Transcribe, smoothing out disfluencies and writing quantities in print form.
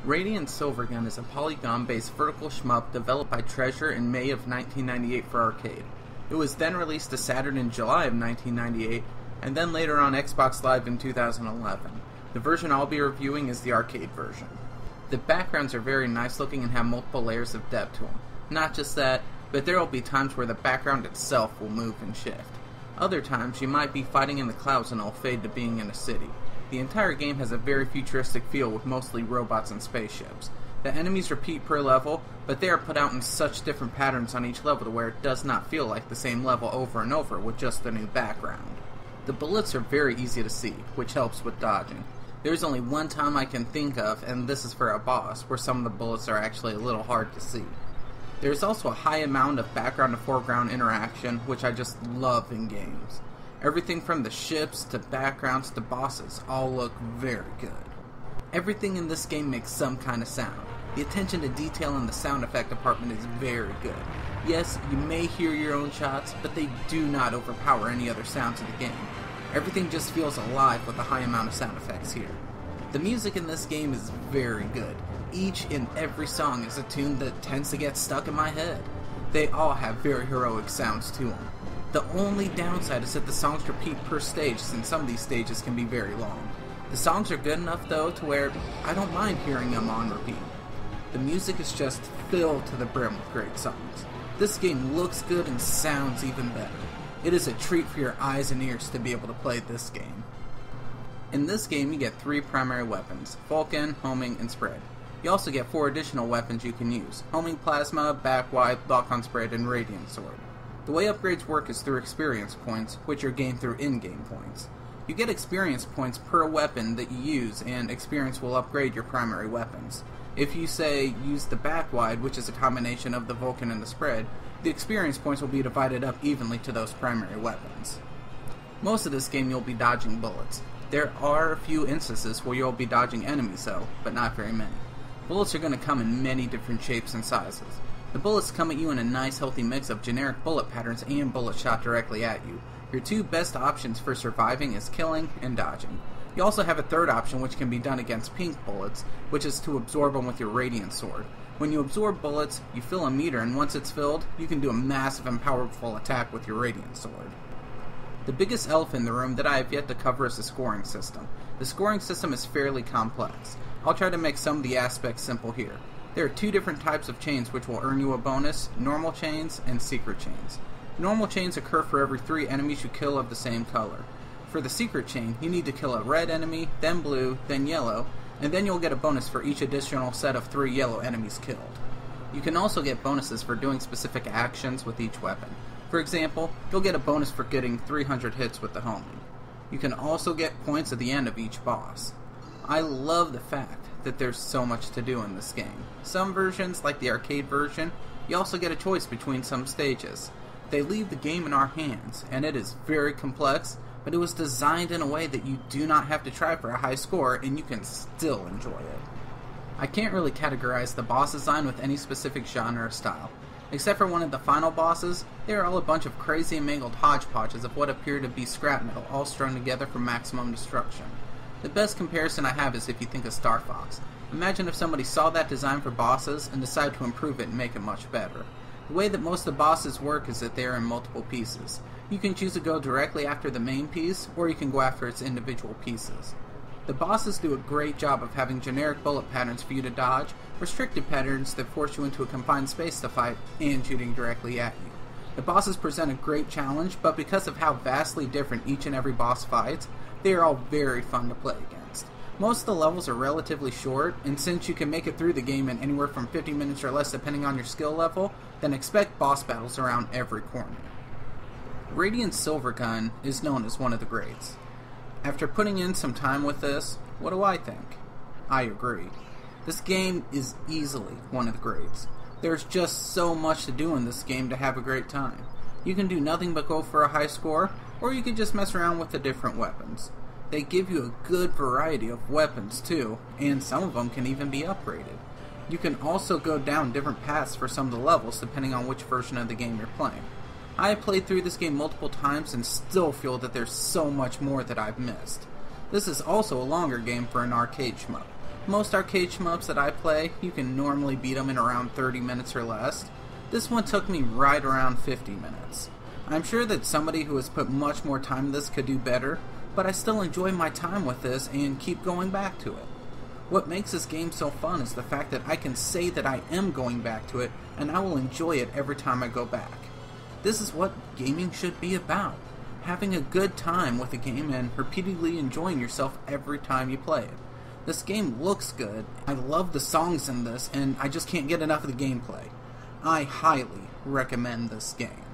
Radiant Silvergun is a polygon-based vertical shmup developed by Treasure in May of 1998 for arcade. It was then released to Saturn in July of 1998, and then later on Xbox Live in 2011. The version I'll be reviewing is the arcade version. The backgrounds are very nice looking and have multiple layers of depth to them. Not just that, but there will be times where the background itself will move and shift. Other times you might be fighting in the clouds and it'll fade to being in a city. The entire game has a very futuristic feel with mostly robots and spaceships. The enemies repeat per level, but they are put out in such different patterns on each level to where it does not feel like the same level over and over with just the new background. The bullets are very easy to see, which helps with dodging. There's only one time I can think of, and this is for a boss, where some of the bullets are actually a little hard to see. There's also a high amount of background to foreground interaction, which I just love in games. Everything from the ships to backgrounds to bosses all look very good. Everything in this game makes some kind of sound. The attention to detail in the sound effect department is very good. Yes, you may hear your own shots, but they do not overpower any other sounds in the game. Everything just feels alive with a high amount of sound effects here. The music in this game is very good. Each and every song is a tune that tends to get stuck in my head. They all have very heroic sounds to them. The only downside is that the songs repeat per stage, since some of these stages can be very long. The songs are good enough though to where I don't mind hearing them on repeat. The music is just filled to the brim with great songs. This game looks good and sounds even better. It is a treat for your eyes and ears to be able to play this game. In this game you get 3 primary weapons: Vulcan, Homing, and Spread. You also get 4 additional weapons you can use: Homing Plasma, Back Wide, Lock-on Spread, and Radiant Sword. The way upgrades work is through experience points, which are gained through in-game points. You get experience points per weapon that you use, and experience will upgrade your primary weapons. If you say use the Back Wide, which is a combination of the Vulcan and the Spread, the experience points will be divided up evenly to those primary weapons. Most of this game you'll be dodging bullets. There are a few instances where you'll be dodging enemies though, but not very many. Bullets are going to come in many different shapes and sizes. The bullets come at you in a nice healthy mix of generic bullet patterns and bullets shot directly at you. Your 2 best options for surviving is killing and dodging. You also have a third option which can be done against pink bullets, which is to absorb them with your Radiant Sword. When you absorb bullets, you fill a meter, and once it's filled, you can do a massive and powerful attack with your Radiant Sword. The biggest elephant in the room that I have yet to cover is the scoring system. The scoring system is fairly complex. I'll try to make some of the aspects simple here. There are 2 different types of chains which will earn you a bonus: normal chains and secret chains. Normal chains occur for every 3 enemies you kill of the same color. For the secret chain, you need to kill a red enemy, then blue, then yellow, and then you'll get a bonus for each additional set of 3 yellow enemies killed. You can also get bonuses for doing specific actions with each weapon. For example, you'll get a bonus for getting 300 hits with the homing. You can also get points at the end of each boss. I love the fact that there's so much to do in this game. Some versions, like the arcade version, you also get a choice between some stages. They leave the game in our hands, and it is very complex, but it was designed in a way that you do not have to try for a high score and you can still enjoy it. I can't really categorize the boss design with any specific genre or style. Except for one of the final bosses, they are all a bunch of crazy and mangled hodgepodges of what appear to be scrap metal all strung together for maximum destruction. The best comparison I have is if you think of Star Fox. Imagine if somebody saw that design for bosses and decided to improve it and make it much better. The way that most of the bosses work is that they are in multiple pieces. You can choose to go directly after the main piece, or you can go after its individual pieces. The bosses do a great job of having generic bullet patterns for you to dodge, restricted patterns that force you into a confined space to fight, and shooting directly at you. The bosses present a great challenge, but because of how vastly different each and every boss fights, they are all very fun to play against. Most of the levels are relatively short, and since you can make it through the game in anywhere from 50 minutes or less depending on your skill level, then expect boss battles around every corner. Radiant Silvergun is known as one of the greats. After putting in some time with this, what do I think? I agree. This game is easily one of the greats. There's just so much to do in this game to have a great time. You can do nothing but go for a high score, or you can just mess around with the different weapons. They give you a good variety of weapons too, and some of them can even be upgraded. You can also go down different paths for some of the levels depending on which version of the game you're playing. I have played through this game multiple times and still feel that there's so much more that I've missed. This is also a longer game for an arcade shmup. Most arcade shmups that I play, you can normally beat them in around 30 minutes or less. This one took me right around 50 minutes. I'm sure that somebody who has put much more time into this could do better, but I still enjoy my time with this and keep going back to it. What makes this game so fun is the fact that I can say that I am going back to it, and I will enjoy it every time I go back. This is what gaming should be about. Having a good time with a game and repeatedly enjoying yourself every time you play it. This game looks good, I love the songs in this, and I just can't get enough of the gameplay. I highly recommend this game.